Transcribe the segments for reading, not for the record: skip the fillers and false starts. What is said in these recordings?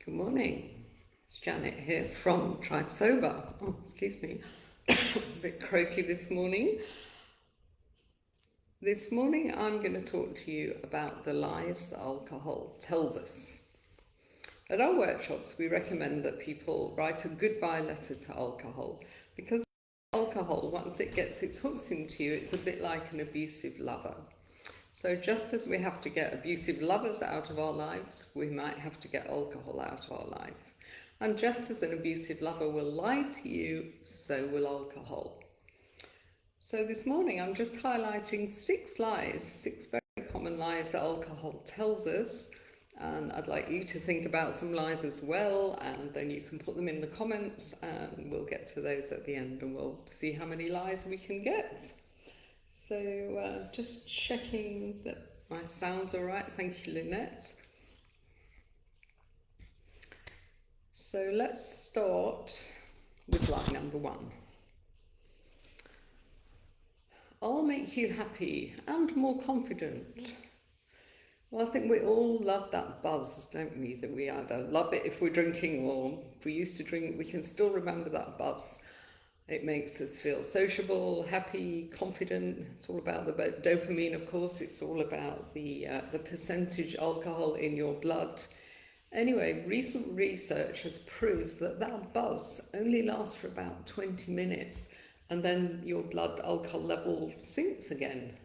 Good morning. It's Janet here from Tribe Sober. Oh, excuse me. A bit croaky this morning. This morning I'm going to talk to you about the lies that alcohol tells us. At our workshops, we recommend that people write a goodbye letter to alcohol because alcohol, once it gets its hooks into you, it's a bit like an abusive lover. So just as we have to get abusive lovers out of our lives, we might have to get alcohol out of our life. And just as an abusive lover will lie to you, so will alcohol. So this morning I'm just highlighting 6 lies, 6 very common lies that alcohol tells us. And I'd like you to think about some lies as well, and then you can put them in the comments and we'll get to those at the end and we'll see how many lies we can get. So just checking that my sound's all right. Thank you, Lynette. So let's start with lie number 1. I'll make you happy and more confident. Well, I think we all love that buzz, don't we? That we either love it if we're drinking, or if we used to drink, we can still remember that buzz. It makes us feel sociable, happy, confident. It's all about the dopamine, of course. It's all about the percentage alcohol in your blood. Anyway, recent research has proved that that buzz only lasts for about 20 minutes and then your blood alcohol level sinks again.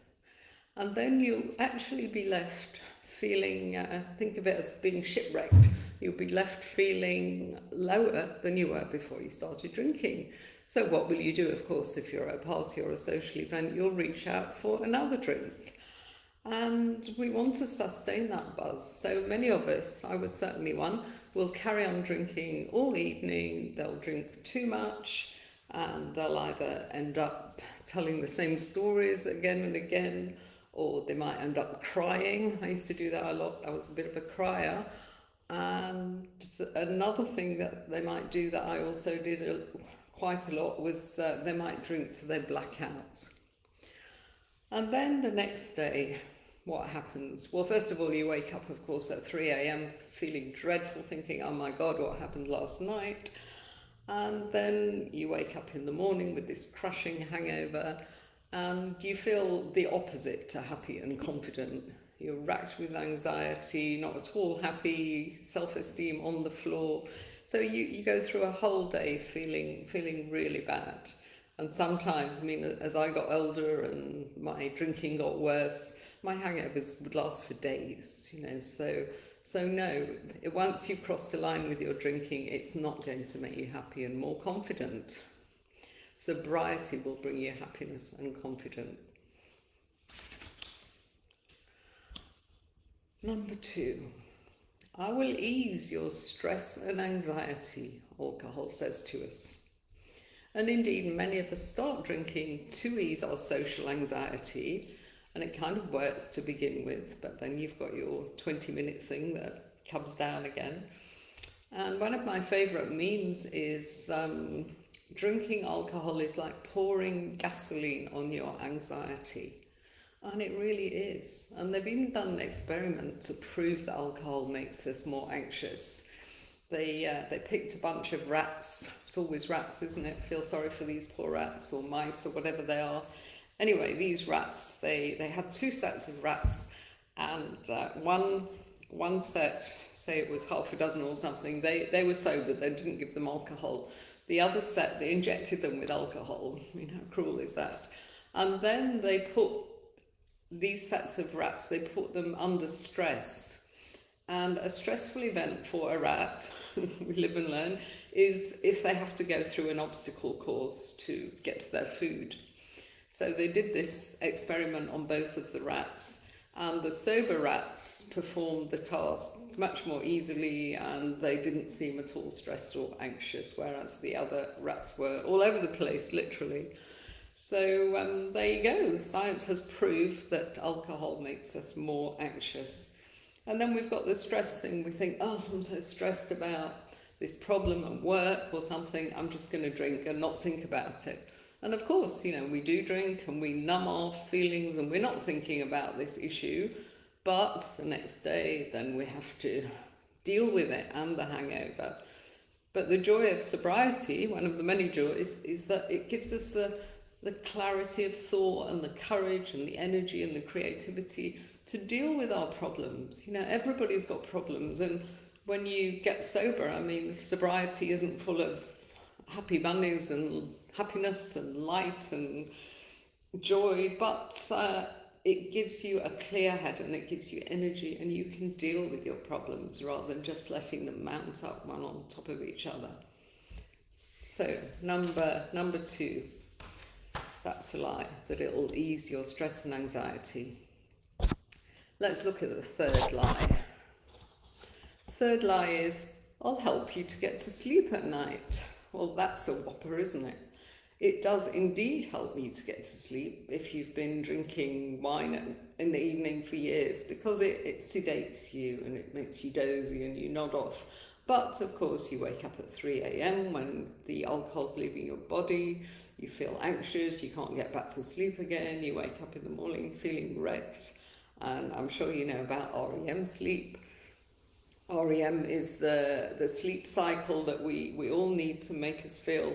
And then you'll actually be left feeling, think of it as being shipwrecked. You'll be left feeling lower than you were before you started drinking. So what will you do? Of course, if you're at a party or a social event, you'll reach out for another drink. And we want to sustain that buzz. So many of us, I was certainly one, will carry on drinking all evening. They'll drink too much and they'll either end up telling the same stories again and again, or they might end up crying. I used to do that a lot. I was a bit of a crier. And another thing that they might do that I also did quite a lot was they might drink till they black out. And then the next day, what happens? Well, first of all, you wake up, of course, at 3 a.m. feeling dreadful, thinking, oh my God, what happened last night? And then you wake up in the morning with this crushing hangover and you feel the opposite to happy and confident. You're racked with anxiety, not at all happy, self-esteem on the floor. So you go through a whole day feeling really bad. And sometimes, I mean, as I got older and my drinking got worse, my hangovers would last for days, So no, once you've crossed a line with your drinking, it's not going to make you happy and more confident. Sobriety will bring you happiness and confidence. Number 2, I will ease your stress and anxiety, alcohol says to us. And indeed, many of us start drinking to ease our social anxiety, and it kind of works to begin with, but then you've got your 20-minute thing that comes down again. And one of my favourite memes is drinking alcohol is like pouring gasoline on your anxiety. And it really is. And they've even done an experiment to prove that alcohol makes us more anxious. They picked a bunch of rats. It's always rats, isn't it? Feel sorry for these poor rats or mice or whatever they are. Anyway, these rats, they had 2 sets of rats, and one set, say it was half a dozen or something, they were sober, they didn't give them alcohol. The other set, they injected them with alcohol. I mean, how cruel is that? And then they put these sets of rats, they put them under stress. And a stressful event for a rat, we live and learn, is if they have to go through an obstacle course to get to their food. So they did this experiment on both of the rats, and the sober rats performed the task much more easily and they didn't seem at all stressed or anxious, whereas the other rats were all over the place, literally. So there you go. Science has proved that alcohol makes us more anxious. And then we've got the stress thing. We think, oh, I'm so stressed about this problem at work or something, I'm just going to drink and not think about it. And of course, we do drink and we numb our feelings and we're not thinking about this issue. But the next day, then we have to deal with it and the hangover. But the joy of sobriety, one of the many joys, is that it gives us the clarity of thought and the courage and the energy and the creativity to deal with our problems. You know, everybody's got problems, and when you get sober, I mean, sobriety isn't full of happy bunnies and happiness and light and joy, but it gives you a clear head and it gives you energy, and you can deal with your problems rather than just letting them mount up one on top of each other. So number 2, that's a lie, that it will ease your stress and anxiety. Let's look at the third lie. Third lie is, I'll help you to get to sleep at night. Well, that's a whopper, isn't it? It does indeed help you to get to sleep if you've been drinking wine in the evening for years, because it sedates you and it makes you dozy and you nod off. But of course you wake up at 3 a.m. when the alcohol's leaving your body, you feel anxious, you can't get back to sleep again, you wake up in the morning feeling wrecked. And I'm sure you know about REM sleep. REM is the sleep cycle that we all need to make us feel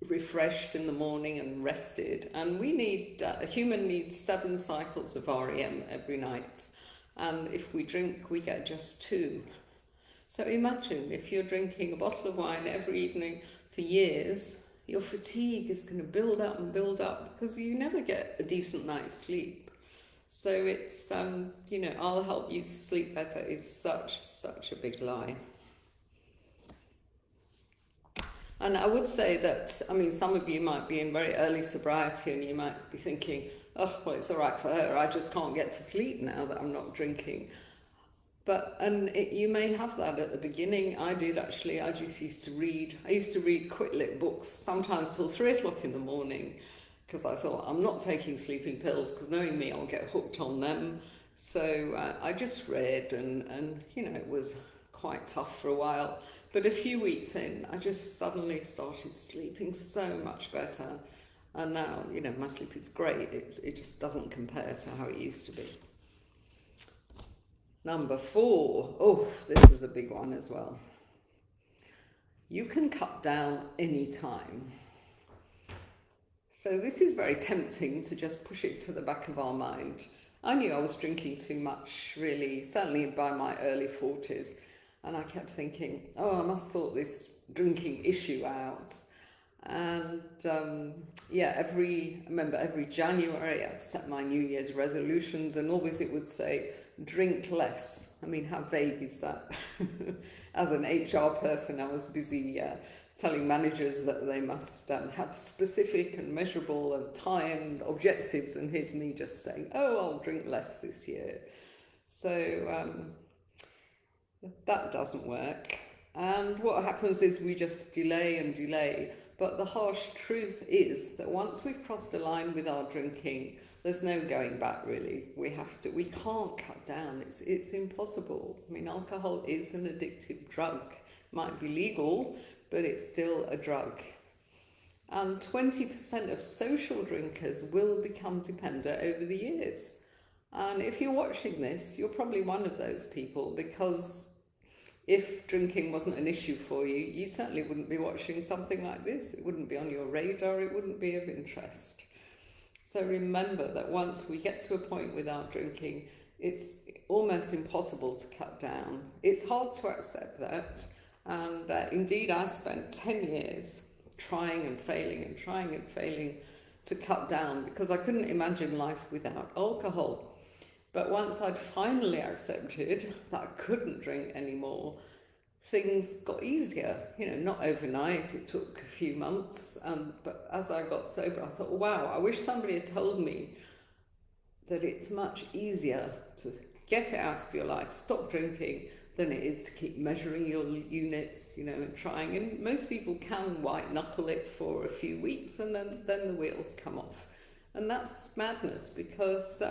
refreshed in the morning and rested, and we need a human needs 7 cycles of REM every night, and if we drink we get just 2. So imagine if you're drinking a bottle of wine every evening for years, your fatigue is going to build up and build up because you never get a decent night's sleep. So it's you know, I'll help you sleep better is such a big lie. And I would say that, I mean, some of you might be in very early sobriety and you might be thinking, oh, well, it's all right for her, I just can't get to sleep now that I'm not drinking. But, you may have that at the beginning. I did actually. I just used to read. I used to read quick lit books, sometimes till 3 o'clock in the morning, because I thought, I'm not taking sleeping pills, because knowing me, I'll get hooked on them. So I just read, and you know, it was quite tough for a while. But a few weeks in, I just suddenly started sleeping so much better. And now, you know, my sleep is great. It just doesn't compare to how it used to be. Number 4. Oh, this is a big one as well. You can cut down any time. So this is very tempting to just push it to the back of our mind. I knew I was drinking too much, really, certainly by my early 40s. And I kept thinking, oh, I must sort this drinking issue out. And every January I'd set my New Year's resolutions, and always it would say, drink less. I mean, how vague is that? As an HR person, I was busy telling managers that they must have specific and measurable and timed objectives, and here's me just saying, oh, I'll drink less this year. So that doesn't work. And what happens is we just delay and delay. But the harsh truth is that once we've crossed a line with our drinking, there's no going back, really. We can't cut down. It's impossible. I mean, alcohol is an addictive drug. Might be legal, but it's still a drug. And 20% of social drinkers will become dependent over the years. And if you're watching this, you're probably one of those people, because if drinking wasn't an issue for you, you certainly wouldn't be watching something like this. It wouldn't be on your radar, it wouldn't be of interest. So remember that once we get to a point with our drinking, it's almost impossible to cut down. It's hard to accept that. And indeed, I spent 10 years trying and failing to cut down, because I couldn't imagine life without alcohol. But once I'd finally accepted that I couldn't drink anymore, things got easier. You know, not overnight, it took a few months. But as I got sober, I thought, wow, I wish somebody had told me that it's much easier to get it out of your life, stop drinking, than it is to keep measuring your units, you know, and trying. And most people can white knuckle it for a few weeks, and then the wheels come off. And that's madness, because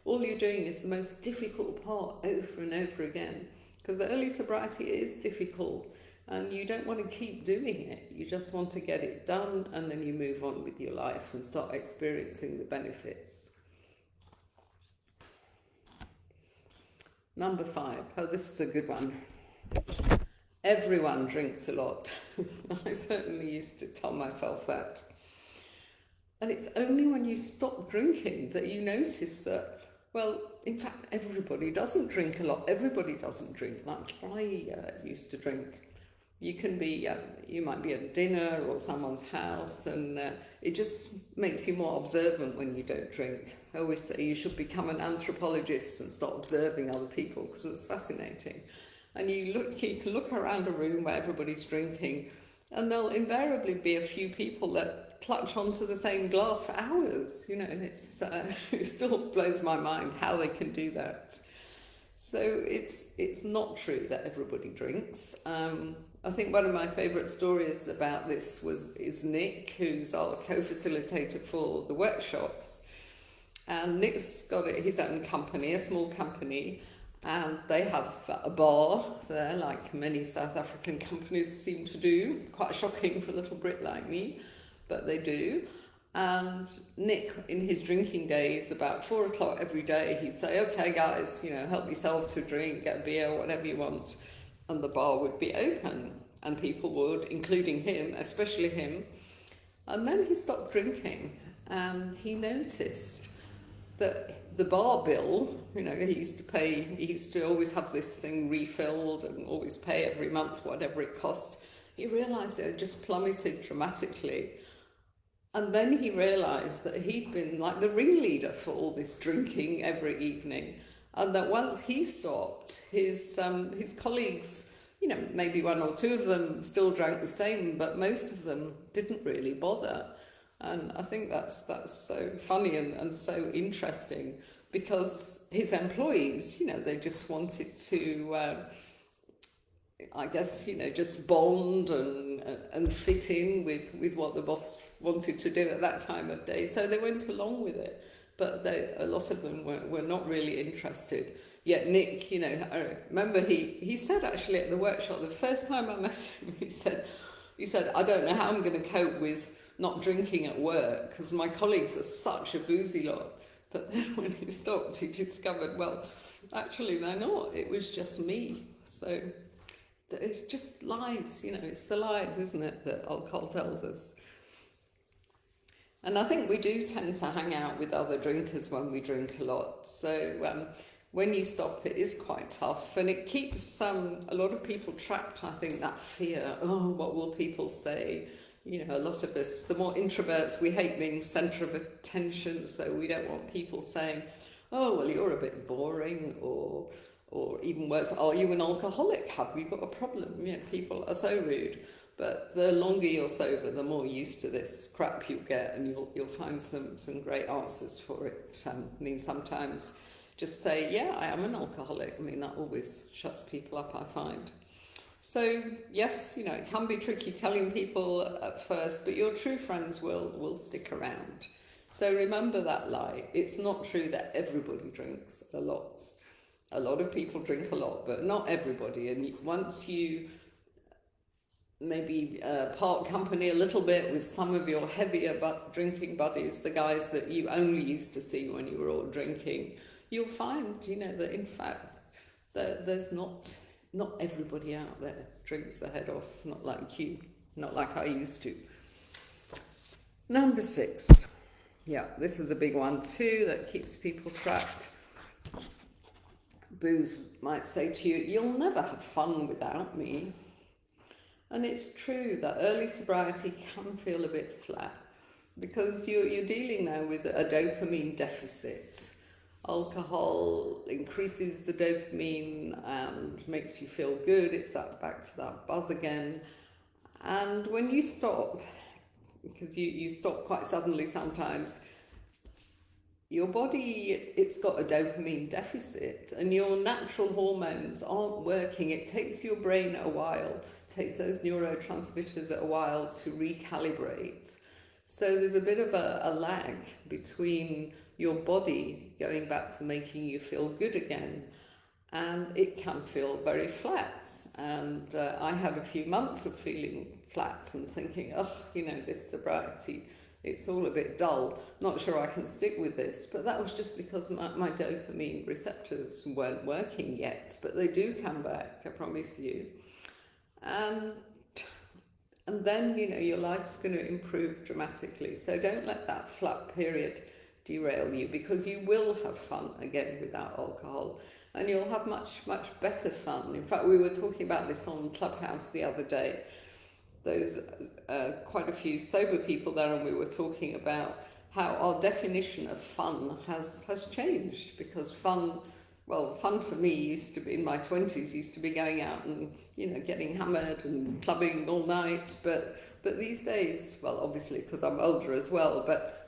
all you're doing is the most difficult part over and over again, because early sobriety is difficult and you don't want to keep doing it. You just want to get it done, and then you move on with your life and start experiencing the benefits. Number 5. Oh, this is a good one. Everyone drinks a lot. I certainly used to tell myself that. And it's only when you stop drinking that you notice that, well, in fact, everybody doesn't drink a lot. Everybody doesn't drink like I used to drink. You can be, you might be at dinner or someone's house, and it just makes you more observant when you don't drink. I always say you should become an anthropologist and start observing other people, because it's fascinating. And you can look around a room where everybody's drinking, and there'll invariably be a few people that clutch onto the same glass for hours, you know, and it's it still blows my mind how they can do that. So it's not true that everybody drinks. I think one of my favourite stories about this is Nick, who's our co-facilitator for the workshops. And Nick's got his own company, a small company, and they have a bar there, like many South African companies seem to do. Quite shocking for a little Brit like me, but they do. And Nick, in his drinking days, about 4 o'clock every day, he'd say, okay guys, you know, help yourself to a drink, get a beer, whatever you want. And the bar would be open, and people would, including him, especially him. And then he stopped drinking, and he noticed that the bar bill, you know, he used to always have this thing refilled and always pay every month whatever it cost. He realised it had just plummeted dramatically. And then he realised that he'd been like the ringleader for all this drinking every evening, and that once he stopped, his colleagues, you know, maybe 1 or 2 of them still drank the same, but most of them didn't really bother. And I think that's so funny and so interesting, because his employees, you know, they just wanted to, I guess, you know, just bond and fit in with what the boss wanted to do at that time of day. So they went along with it, but a lot of them were not really interested. Yet Nick, you know, I remember he said actually at the workshop, the first time I met him, he said, I don't know how I'm going to cope with not drinking at work, because my colleagues are such a boozy lot. But then when he stopped, he discovered, well, actually they're not. It was just me. So it's just lies, you know, it's the lies, isn't it, that alcohol tells us. And I think we do tend to hang out with other drinkers when we drink a lot. So when you stop, it is quite tough, and it keeps a lot of people trapped, I think, that fear. Oh, what will people say? You know, a lot of us, the more introverts, we hate being centre of attention, so we don't want people saying, oh, well, you're a bit boring, or even worse, are you an alcoholic? Have you got a problem? You know, people are so rude. But the longer you're sober, the more used to this crap you'll get, and you'll find some great answers for it. I mean, sometimes just say, yeah, I am an alcoholic. I mean, that always shuts people up, I find. So yes, you know, it can be tricky telling people at first, but your true friends will stick around. So remember that lie. It's not true that everybody drinks a lot. A lot of people drink a lot, but not everybody. And once you maybe part company a little bit with some of your heavier drinking buddies, the guys that you only used to see when you were all drinking, you'll find, you know, that in fact there's not everybody out there drinks the head off, not like you, not like I used to. Number 6. Yeah, this is a big one too that keeps people trapped. Booze might say to you, you'll never have fun without me. And it's true that early sobriety can feel a bit flat, because you're dealing now with a dopamine deficit. Alcohol increases the dopamine and makes you feel good. It's back to that buzz again. And when you stop, because you stop quite suddenly sometimes, your body, it's got a dopamine deficit, and your natural hormones aren't working. It takes your brain a while, takes those neurotransmitters a while to recalibrate. So there's a bit of a lag between your body going back to making you feel good again, and it can feel very flat. And I had a few months of feeling flat and thinking, oh, you know, this sobriety it's all a bit dull. Not sure I can stick with this, but that was just because my dopamine receptors weren't working yet, but they do come back, I promise you. And then, you know, your life's going to improve dramatically. So don't let that flat period derail you, because you will have fun again without alcohol, and you'll have much better fun. In fact, we were talking about this on Clubhouse the other day. There's quite a few sober people there, and we were talking about how our definition of fun has changed, because fun for me used to be, in my 20s, used to be going out and, you know, getting hammered and clubbing all night, but these days, well, obviously because I'm older as well, but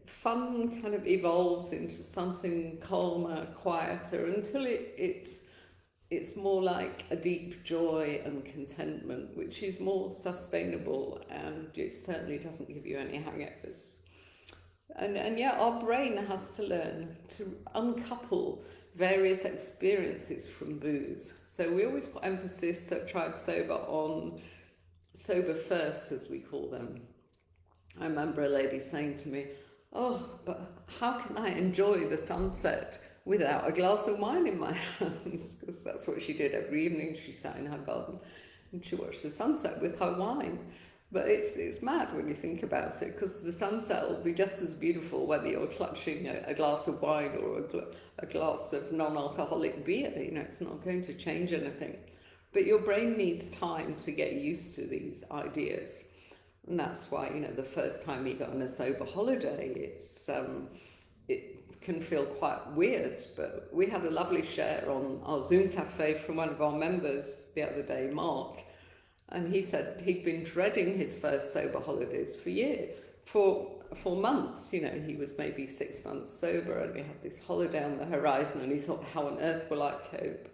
fun kind of evolves into something calmer, quieter, until it's more like a deep joy and contentment, which is more sustainable, and it certainly doesn't give you any hangovers. And yeah, our brain has to learn to uncouple various experiences from booze. So we always put emphasis at Tribe Sober on sober first, as we call them. I remember a lady saying to me, "Oh, but how can I enjoy the sunset without a glass of wine in my hands?" Because that's what she did every evening. She sat in her garden and she watched the sunset with her wine. But it's mad when you think about it, because the sunset will be just as beautiful whether you're clutching a glass of wine or a glass of non-alcoholic beer. You know, it's not going to change anything. But your brain needs time to get used to these ideas. And that's why, you know, the first time you go on a sober holiday, it can feel quite weird. But we had a lovely share on our Zoom cafe from one of our members the other day, Mark. And he said he'd been dreading his first sober holidays for months. You know, he was maybe 6 months sober, and we had this holiday on the horizon, and he thought, how on earth will I cope?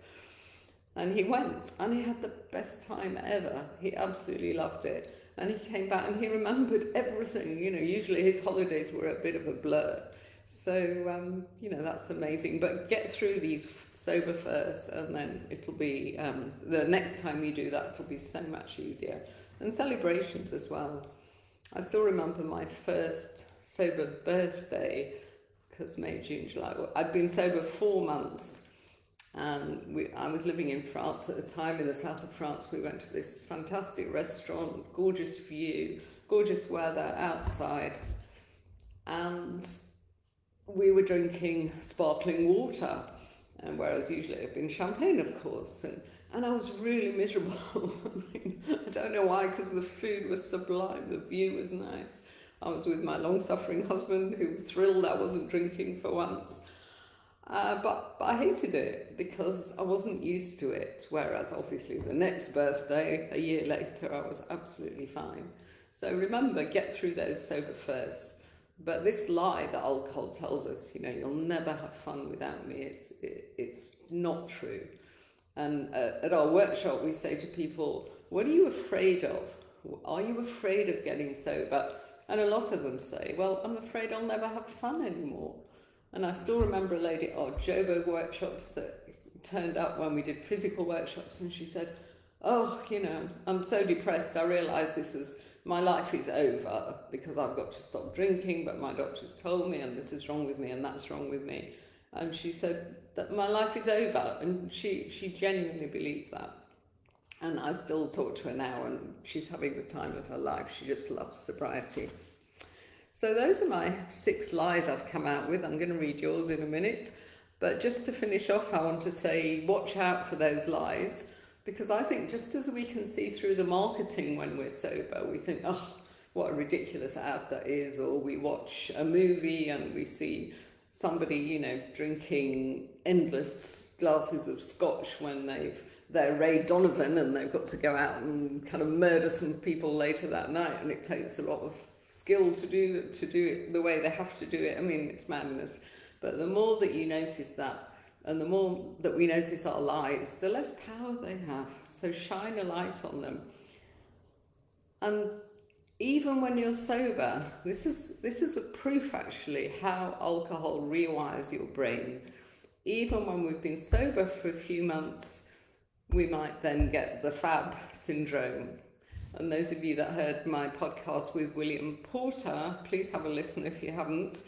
And he went, and he had the best time ever. He absolutely loved it. And he came back and he remembered everything. You know, usually his holidays were a bit of a blur. So, you know, that's amazing. But get through these sober first, and then it'll be, the next time you do that, it'll be so much easier. And celebrations as well. I still remember my first sober birthday, because May, June, July, I'd been sober 4 months. And I was living in France at the time, in the south of France. We went to this fantastic restaurant, gorgeous view, gorgeous weather outside. And we were drinking sparkling water, and whereas usually it'd been champagne, of course, and I was really miserable. I mean, I don't know why, because the food was sublime, the view was nice. I was with my long-suffering husband, who was thrilled I wasn't drinking for once, but I hated it because I wasn't used to it, whereas obviously the next birthday, a year later, I was absolutely fine. So remember, get through those sober first. But this lie that alcohol tells us, you know, you'll never have fun without me, it's not true. And at our workshop, we say to people, what are you afraid of? Are you afraid of getting sober? And a lot of them say, well, I'm afraid I'll never have fun anymore. And I still remember a lady at our Joburg workshops that turned up when we did physical workshops, and she said, oh, you know, I'm so depressed, I realise my life is over because I've got to stop drinking, but my doctor's told me, and this is wrong with me, and that's wrong with me. And she said that my life is over, and she genuinely believed that. And I still talk to her now, and she's having the time of her life. She just loves sobriety. So those are my 6 lies I've come out with. I'm going to read yours in a minute. But just to finish off, I want to say, watch out for those lies. Because I think just as we can see through the marketing when we're sober, we think, oh, what a ridiculous ad that is. Or we watch a movie and we see somebody, you know, drinking endless glasses of scotch when they're Ray Donovan and they've got to go out and kind of murder some people later that night. And it takes a lot of skill to do it the way they have to do it. I mean, it's madness. But the more that you notice that, and the more that we notice our lies, the less power they have. So shine a light on them. And even when you're sober, this is a proof actually how alcohol rewires your brain. Even when we've been sober for a few months, we might then get the fab syndrome. And those of you that heard my podcast with William Porter, please have a listen if you haven't.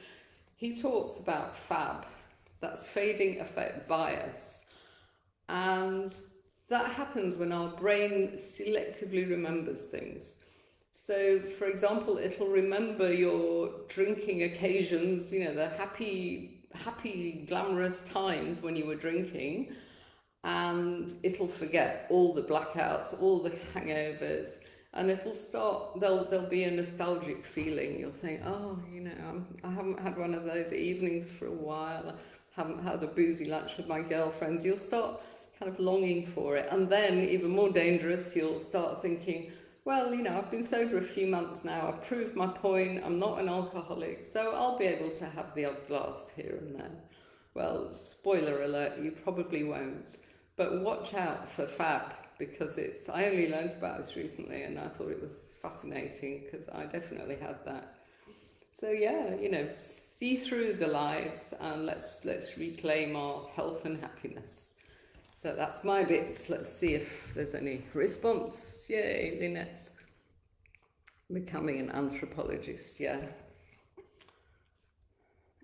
He talks about fab, that's fading effect bias. And that happens when our brain selectively remembers things. So, for example, it'll remember your drinking occasions, you know, the happy, glamorous times when you were drinking, and it'll forget all the blackouts, all the hangovers, and there'll be a nostalgic feeling. You'll think, oh, you know, I haven't had one of those evenings for a while, I haven't had a boozy lunch with my girlfriends. You'll start kind of longing for it. And then, even more dangerous, you'll start thinking, well, you know, I've been sober a few months now, I've proved my point, I'm not an alcoholic, so I'll be able to have the odd glass here and there. Well, spoiler alert, you probably won't. But watch out for fab, because I only learned about this recently and I thought it was fascinating, because I definitely had that. So yeah, you know, see through the lives and let's reclaim our health and happiness. So that's my bit. Let's see if there's any response. Yay, Lynette's becoming an anthropologist, yeah.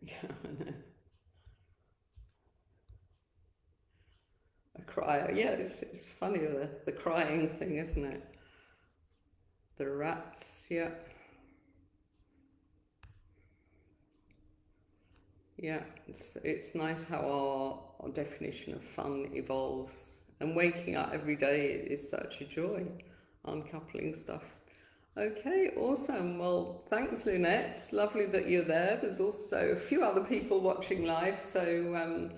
Yeah, I know. A crier, yeah, it's funny, the crying thing, isn't it? The rats, yeah. Yeah, it's nice how our definition of fun evolves. And waking up every day is such a joy, uncoupling stuff. Okay, awesome. Well, thanks, Lynette. Lovely that you're there. There's also a few other people watching live, so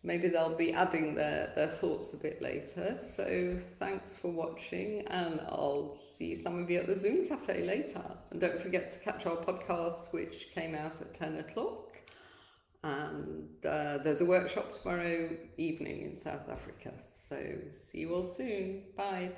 maybe they'll be adding their thoughts a bit later. So thanks for watching, and I'll see some of you at the Zoom Cafe later. And don't forget to catch our podcast, which came out at 10 o'clock. And there's a workshop tomorrow evening in South Africa. So see you all soon. Bye.